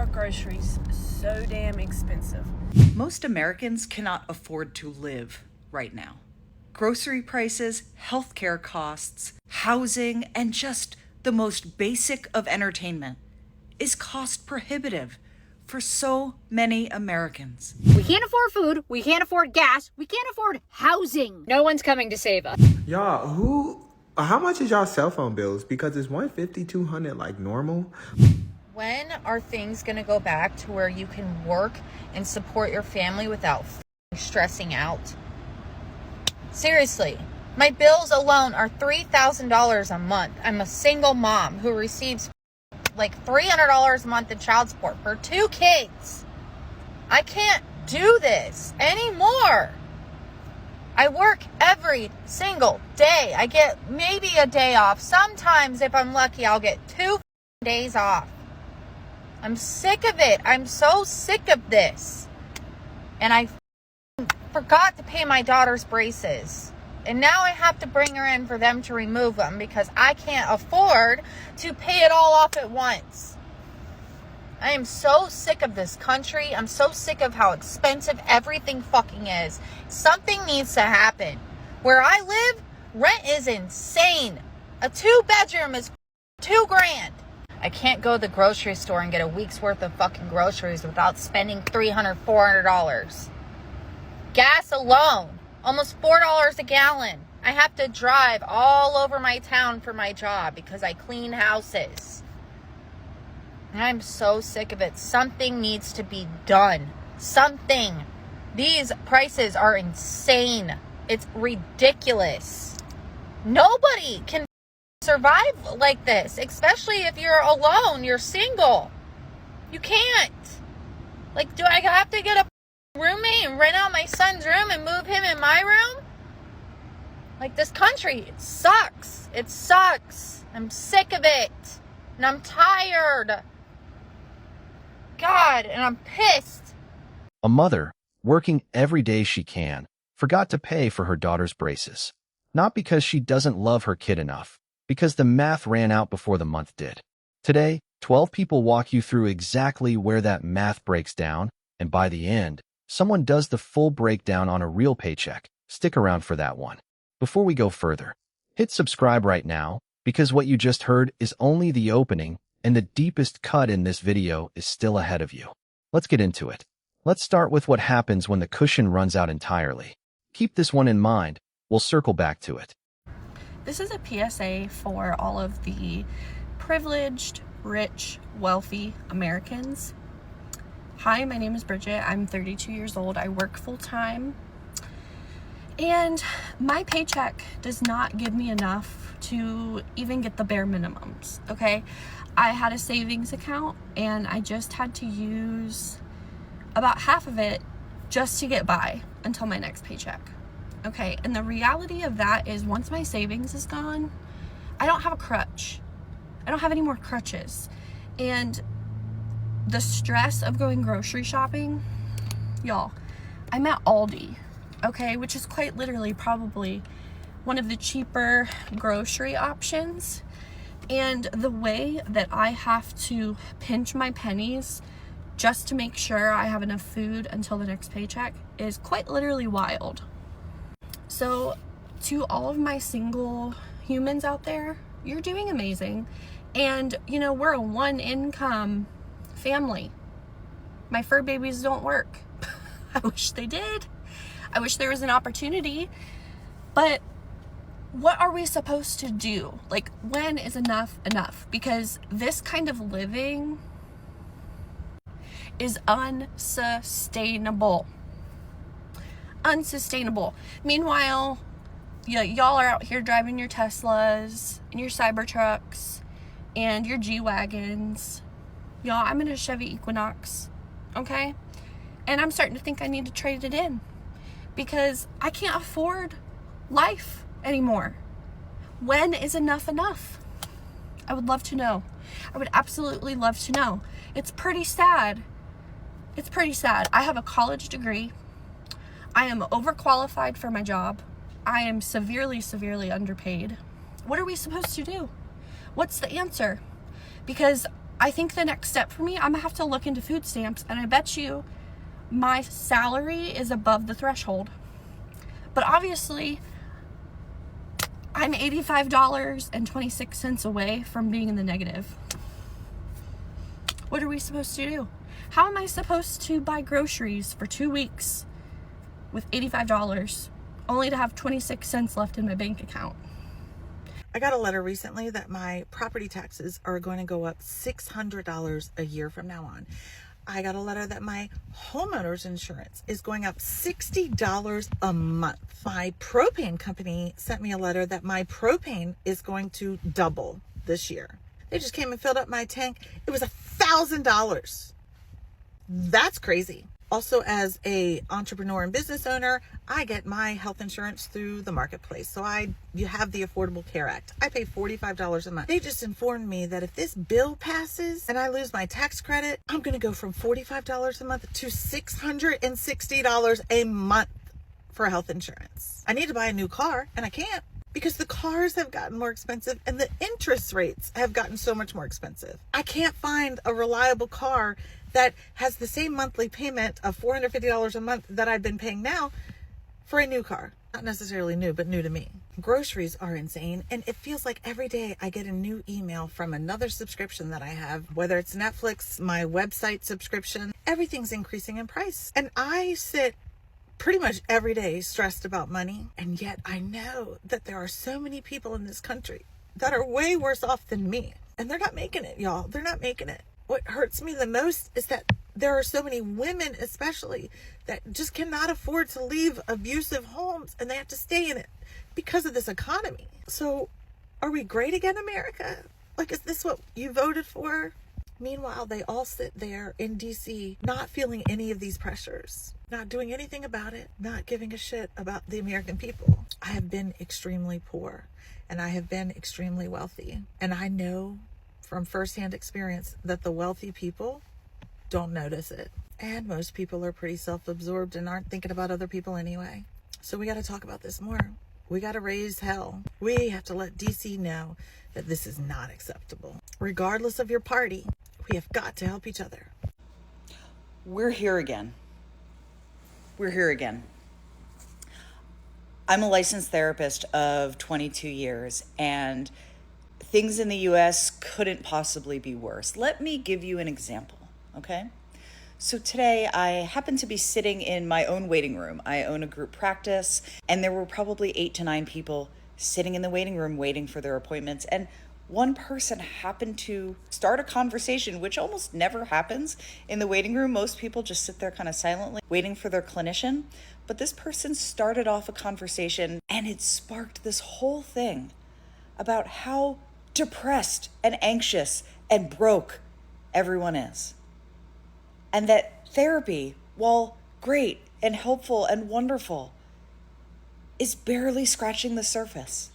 are groceries so damn expensive? Most Americans cannot afford to live right now. Grocery prices, healthcare costs, housing, and just the most basic of entertainment is cost prohibitive for so many Americans. We can't afford food, we can't afford gas, we can't afford housing. No one's coming to save us. Y'all, how much is y'all cell phone bills? Because is $150, $200 like normal? When are things going to go back to where you can work and support your family without stressing out? Seriously, my bills alone are $3,000 a month. I'm a single mom who receives like $300 a month in child support for 2 kids. I can't do this anymore. I work every single day. I get maybe a day off. Sometimes, if I'm lucky, I'll get 2 days off. I'm sick of it. I'm so sick of this. And I forgot to pay my daughter's braces. And now I have to bring her in for them to remove them because I can't afford to pay it all off at once. I am so sick of this country. I'm so sick of how expensive everything fucking is. Something needs to happen. Where I live, rent is insane. A 2-bedroom is $2,000. I can't go to the grocery store and get a week's worth of fucking groceries without spending $300, $400. Gas alone, almost $4 a gallon. I have to drive all over my town for my job because I clean houses. And I'm so sick of it. Something needs to be done. Something. These prices are insane. It's ridiculous. Nobody can survive like this, especially if you're alone, you're single. You can't. Like, do I have to get a roommate and rent out my son's room and move him in my room? Like, this country, it sucks. It sucks. I'm sick of it. And I'm tired. God, and I'm pissed. A mother, working every day she can, forgot to pay for her daughter's braces. Not because she doesn't love her kid enough, because the math ran out before the month did. Today, 12 people walk you through exactly where that math breaks down, and by the end, someone does the full breakdown on a real paycheck. Stick around for that one. Before we go further, hit subscribe right now, because what you just heard is only the opening, and the deepest cut in this video is still ahead of you. Let's get into it. Let's start with what happens when the cushion runs out entirely. Keep this one in mind. We'll circle back to it. This is a PSA for all of the privileged, rich, wealthy Americans. Hi, my name is Bridget. I'm 32 years old. I work full-time. And my paycheck does not give me enough to even get the bare minimums, okay? I had a savings account and I just had to use about half of it just to get by until my next paycheck. Okay, and the reality of that is once my savings is gone, I don't have a crutch. I don't have any more crutches. And the stress of going grocery shopping, y'all, I'm at Aldi, okay, which is quite literally probably one of the cheaper grocery options. And the way that I have to pinch my pennies just to make sure I have enough food until the next paycheck is quite literally wild. So to all of my single humans out there, you're doing amazing. And, you know, we're a 1-income family. My fur babies don't work. I wish they did. I wish there was an opportunity. But what are we supposed to do? Like, when is enough enough? Because this kind of living is unsustainable. Unsustainable. Meanwhile, y'all are out here driving your Teslas and your Cybertrucks and your G-Wagons. Y'all, I'm in a Chevy Equinox, okay? And I'm starting to think I need to trade it in because I can't afford life anymore. When is enough enough? I would love to know. I would absolutely love to know. It's pretty sad. It's pretty sad. I have a college degree. I am overqualified for my job. I am severely, severely underpaid. What are we supposed to do? What's the answer? Because I think the next step for me, I'm gonna have to look into food stamps, and I bet you my salary is above the threshold. But obviously, I'm $85.26 away from being in the negative. What are we supposed to do? How am I supposed to buy groceries for 2 weeks with $85 only to have 26 cents left in my bank account? I got a letter recently that my property taxes are going to go up $600 a year from now on. I got a letter that my homeowner's insurance is going up $60 a month. My propane company sent me a letter that my propane is going to double this year. They just came and filled up my tank. It was $1,000. That's crazy. Also, as a entrepreneur and business owner, I get my health insurance through the marketplace. So you have the Affordable Care Act. I pay $45 a month. They just informed me that if this bill passes and I lose my tax credit, I'm going to go from $45 a month to $660 a month for health insurance. I need to buy a new car, and I can't because the cars have gotten more expensive and the interest rates have gotten so much more expensive. I can't find a reliable car that has the same monthly payment of $450 a month that I've been paying now for a new car. Not necessarily new, but new to me. Groceries are insane, and it feels like every day I get a new email from another subscription that I have, whether it's Netflix, my website subscription, everything's increasing in price. And I sit pretty much every day stressed about money, and yet I know that there are so many people in this country that are way worse off than me, and they're not making it, y'all. They're not making it. What hurts me the most is that there are so many women, especially, that just cannot afford to leave abusive homes, and they have to stay in it because of this economy. So are we great again, America? Like, is this what you voted for? Meanwhile, they all sit there in DC, not feeling any of these pressures, not doing anything about it, not giving a shit about the American people. I have been extremely poor, and I have been extremely wealthy. And I know from firsthand experience that the wealthy people don't notice it. And most people are pretty self-absorbed and aren't thinking about other people anyway. So we got to talk about this more. We got to raise hell. We have to let DC know that this is not acceptable. Regardless of your party, we have got to help each other. We're here again. We're here again. I'm a licensed therapist of 22 years, and things in the US couldn't possibly be worse. Let me give you an example, okay? So today I happened to be sitting in my own waiting room. I own a group practice, and there were probably 8 to 9 people sitting in the waiting room waiting for their appointments. And one person happened to start a conversation, which almost never happens in the waiting room. Most people just sit there kind of silently waiting for their clinician. But this person started off a conversation, and it sparked this whole thing about how depressed and anxious and broke everyone is. And that therapy, while great and helpful and wonderful, is barely scratching the surface.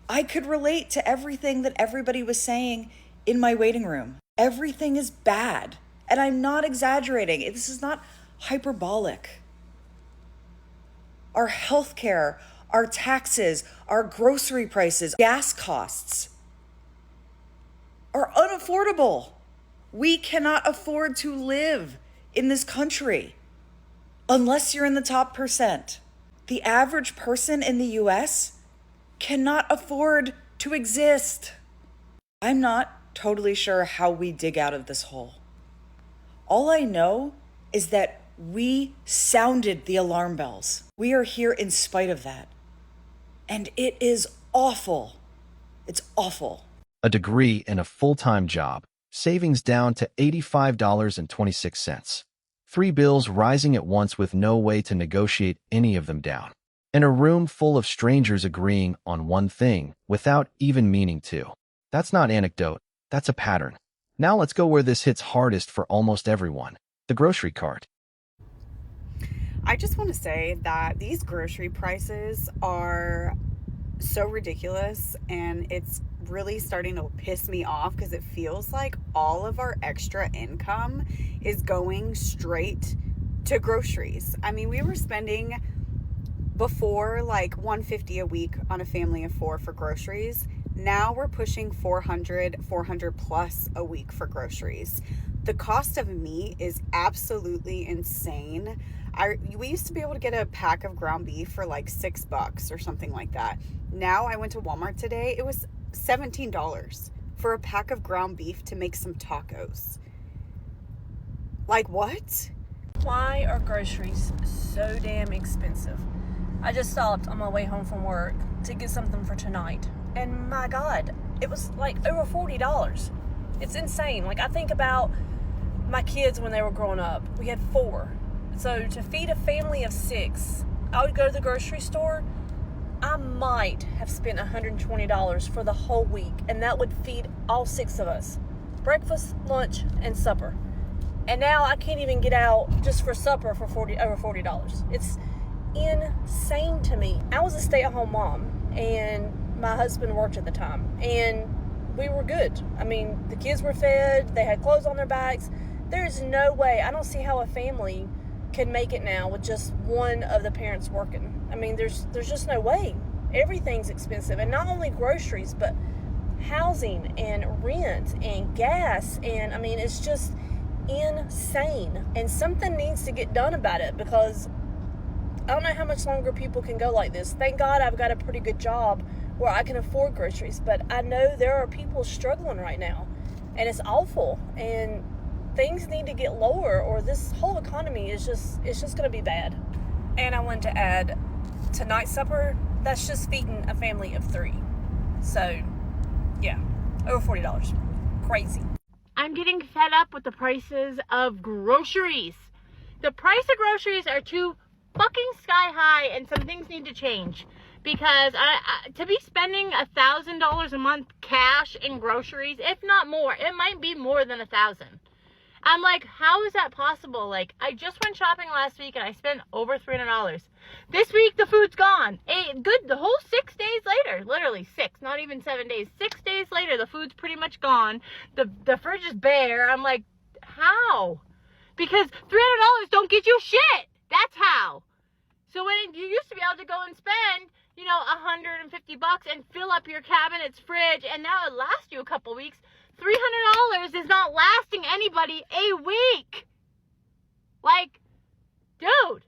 I could relate to everything that everybody was saying in my waiting room. Everything is bad. And I'm not exaggerating. This is not hyperbolic. Our healthcare, our taxes, our grocery prices, gas costs are unaffordable. We cannot afford to live in this country unless you're in the top percent. The average person in the US cannot afford to exist. I'm not totally sure how we dig out of this hole. All I know is that we sounded the alarm bells. We are here in spite of that. And it is awful. It's awful. A degree and a full-time job, savings down to $85.26. 3 bills rising at once with no way to negotiate any of them down. And a room full of strangers agreeing on one thing without even meaning to. That's not anecdote, that's a pattern. Now let's go where this hits hardest for almost everyone, the grocery cart. I just want to say that these grocery prices are so ridiculous, and it's really starting to piss me off because it feels like all of our extra income is going straight to groceries. I mean, we were spending before like $150 a week on a family of 4 for groceries. Now we're pushing 400 plus a week for groceries. The cost of meat is absolutely insane. We used to be able to get a pack of ground beef for like $6 or something like that. Now I went to Walmart today. It was $17 for a pack of ground beef to make some tacos. Like, what? Why are groceries so damn expensive? I just stopped on my way home from work to get something for tonight. And my God, it was like over $40. It's insane. Like, I think about my kids when they were growing up. We had 4. So to feed a family of 6, I would go to the grocery store. I might have spent $120 for the whole week, and that would feed all 6 of us. Breakfast, lunch, and supper. And now I can't even get out just for supper for over $40. It's insane to me. I was a stay-at-home mom, and my husband worked at the time, and we were good. I mean, the kids were fed, they had clothes on their backs. There's no way, I don't see how a family can make it now with just one of the parents working. I mean, there's just no way. Everything's expensive, and not only groceries, but housing and rent and gas, and I mean, it's just insane. And something needs to get done about it, because I don't know how much longer people can go like this. Thank God I've got a pretty good job where I can afford groceries, but I know there are people struggling right now, and it's awful, and things need to get lower, or this whole economy is just going to be bad. And I want to add, tonight's supper, that's just feeding a family of 3. So yeah, over $40. Crazy. I'm getting fed up with the prices of groceries. The price of groceries are too fucking sky high, and some things need to change. Because to be spending $1,000 a month cash in groceries, if not more, it might be more than $1,000. I'm like, how is that possible? Like, I just went shopping last week and I spent over $300. This week the food's gone. The whole 6 days later, literally 6, not even 7 days. 6 days later, the food's pretty much gone. The fridge is bare. I'm like, how? Because $300 don't get you shit. That's how. So when you used to be able to go and spend, $150 and fill up your cabinet's fridge, and now it lasts you a couple weeks, $300 is not lasting anybody a week. Like, dude,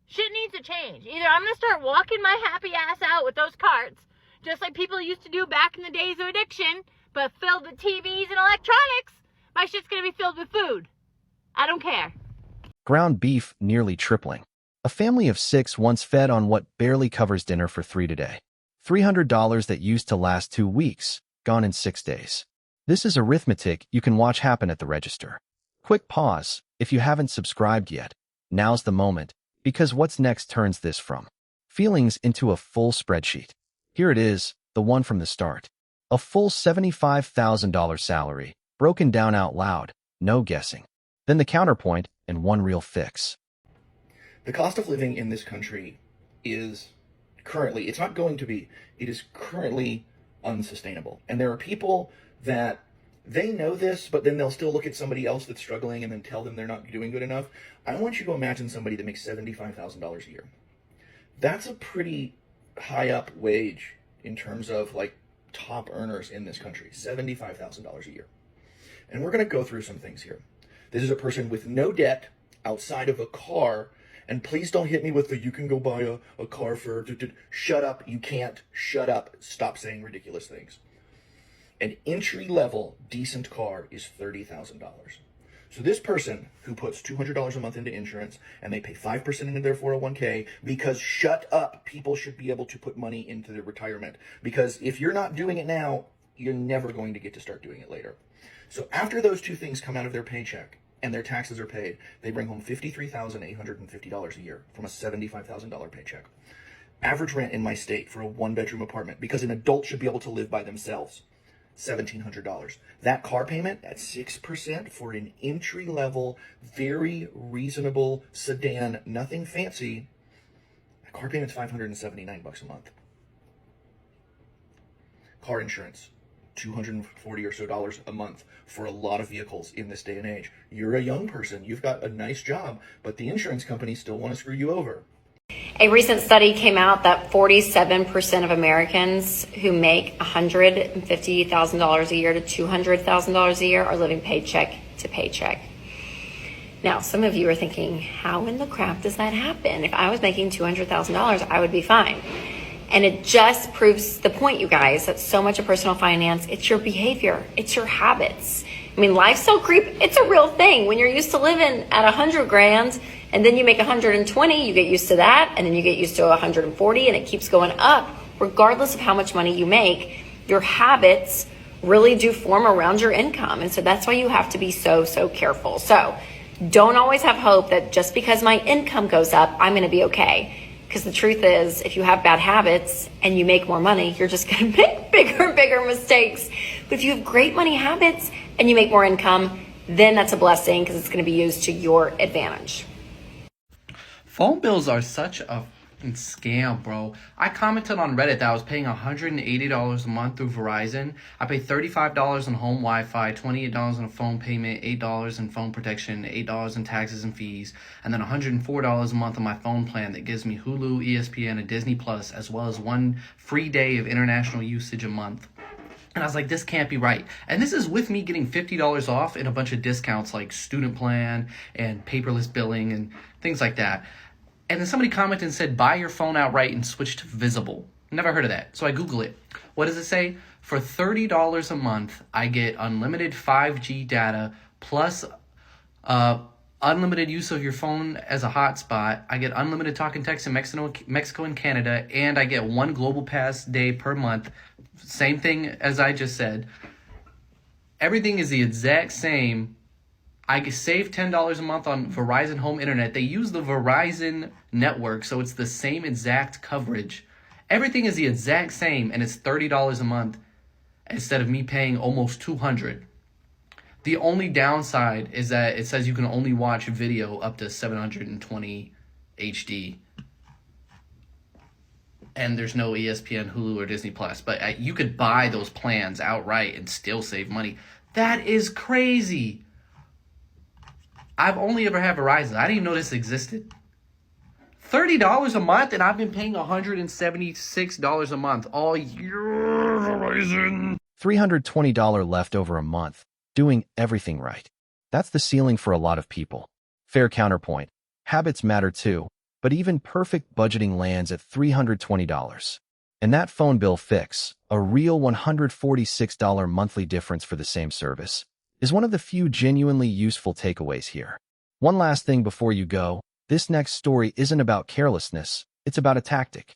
shit needs to change. Either I'm going to start walking my happy ass out with those carts, just like people used to do back in the days of addiction, but filled with TVs and electronics. My shit's going to be filled with food. I don't care. Ground beef nearly tripling. A family of 6 once fed on what barely covers dinner for 3 today. $300 that used to last 2 weeks, gone in 6 days. This is arithmetic you can watch happen at the register. Quick pause. If you haven't subscribed yet, now's the moment, because what's next turns this from feelings into a full spreadsheet. Here it is, the one from the start. A full $75,000 salary, broken down out loud, no guessing. Then the counterpoint and one real fix. The cost of living in this country is currently, it's not going to be, it is currently unsustainable. And there are people that they know this, but then they'll still look at somebody else that's struggling and then tell them they're not doing good enough. I want you to imagine somebody that makes $75,000 a year. That's a pretty high up wage in terms of like top earners in this country, $75,000 a year. And we're going to go through some things here. This is a person with no debt outside of a car. And please don't hit me with the, you can go buy a car for, shut up, you can't, shut up, stop saying ridiculous things. An entry-level decent car is $30,000. So this person who puts $200 a month into insurance and they pay 5% into their 401k because shut up, people should be able to put money into their retirement. Because if you're not doing it now, you're never going to get to start doing it later. So after those two things come out of their paycheck, and their taxes are paid, they bring home $53,850 a year from a $75,000 paycheck. Average rent in my state for a 1-bedroom apartment, because an adult should be able to live by themselves, $1,700. That car payment at 6% for an entry-level, very reasonable sedan, nothing fancy, that car payment's $579 a month. Car insurance, $240 or so a month for a lot of vehicles in this day and age. You're a young person, you've got a nice job, but the insurance companies still want to screw you over. A recent study came out that 47% of Americans who make $150,000 a year to $200,000 a year are living paycheck to paycheck. Now, some of you are thinking, how in the crap does that happen? If I was making $200,000, I would be fine. And it just proves the point, you guys, that so much of personal finance, it's your behavior, it's your habits. I mean, lifestyle creep, it's a real thing. When you're used to living at 100 grand and then you make 120, you get used to that, and then you get used to 140, and it keeps going up. Regardless of how much money you make, your habits really do form around your income. And so that's why you have to be so careful. So don't always have hope that just because my income goes up, I'm going to be okay. Because the truth is, if you have bad habits and you make more money, you're just going to make bigger and bigger mistakes. But if you have great money habits and you make more income, then that's a blessing because it's going to be used to your advantage. Phone bills are such a fucking scam, bro. I commented on Reddit that I was paying $180 a month through Verizon. I pay $35 on home Wi-Fi, $28 on a phone payment, $8 in phone protection, $8 in taxes and fees, and then $104 a month on my phone plan that gives me Hulu, ESPN, and Disney Plus, as well as 1 free day of international usage a month. And I was like, this can't be right. And this is with me getting $50 off and a bunch of discounts like student plan and paperless billing and things like that. And then somebody commented and said, buy your phone outright and switch to Visible. Never heard of that. So I Google it. What does it say? For $30 a month, I get unlimited 5G data plus unlimited use of your phone as a hotspot. I get unlimited talk and text in Mexico and Canada, and I get 1 Global Pass day per month. Same thing as I just said. Everything is the exact same. I save $10 a month on Verizon Home Internet. They use the Verizon network, so it's the same exact coverage. Everything is the exact same, and it's $30 a month instead of me paying almost $200. The only downside is that it says you can only watch video up to 720 HD. And there's no ESPN, Hulu, or Disney Plus. But you could buy those plans outright and still save money. That is crazy. I've only ever had Verizon. I didn't even know this existed. $30 a month, and I've been paying $176 a month all year. Verizon. $320 left over a month, doing everything right. That's the ceiling for a lot of people. Fair counterpoint. Habits matter too, but even perfect budgeting lands at $320. And that phone bill fix, a real $146 monthly difference for the same service, is one of the few genuinely useful takeaways here. One last thing before you go, this next story isn't about carelessness, it's about a tactic.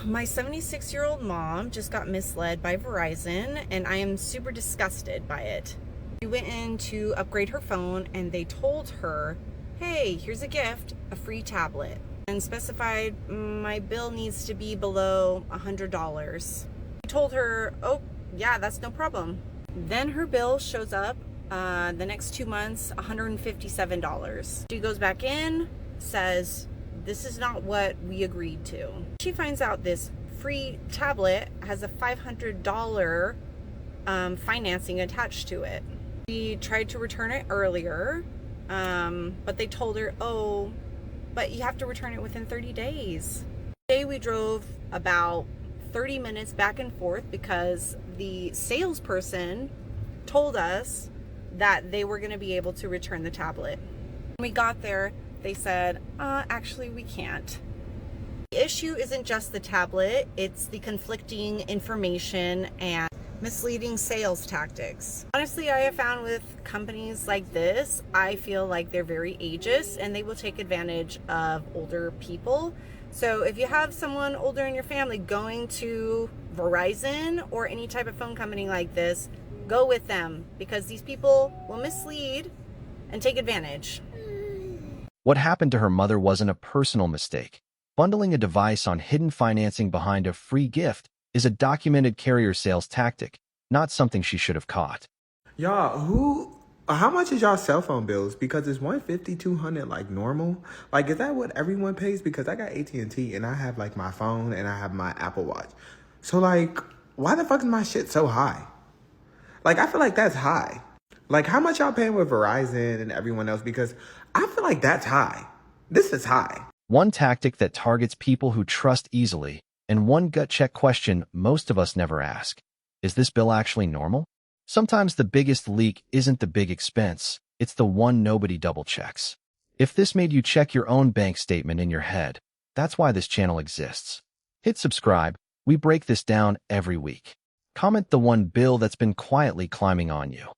My 76-year-old mom just got misled by Verizon, and I am super disgusted by it. She went in to upgrade her phone, and they told her, hey, here's a gift, a free tablet, and specified my bill needs to be below $100. I told her, oh, yeah, that's no problem. Then her bill shows up the next 2 months, $157. She goes back in, says, this is not what we agreed to. She finds out this free tablet has a $500 financing attached to it. She tried to return it earlier, but they told her, oh, but you have to return it within 30 days. Today we drove about 30 minutes back and forth because the salesperson told us that they were going to be able to return the tablet. When we got there, they said, actually we can't. The issue isn't just the tablet, it's the conflicting information and misleading sales tactics. Honestly, I have found with companies like this, I feel like they're very ageist and they will take advantage of older people. So if you have someone older in your family going to Verizon or any type of phone company like this, go with them because these people will mislead and take advantage. What happened to her mother wasn't a personal mistake. Bundling a device on hidden financing behind a free gift is a documented carrier sales tactic, not something she should have caught. Y'all, how much is y'all cell phone bills? Because is $150, $200 like normal? Like, is that what everyone pays? Because I got AT&T and I have like my phone and I have my Apple Watch. So like, why the fuck is my shit so high? Like, I feel like that's high. Like, how much y'all paying with Verizon and everyone else? Because I feel like that's high. This is high. One tactic that targets people who trust easily, and one gut check question most of us never ask. Is this bill actually normal? Sometimes the biggest leak isn't the big expense, it's the one nobody double checks. If this made you check your own bank statement in your head, that's why this channel exists. Hit subscribe, we break this down every week. Comment the one bill that's been quietly climbing on you.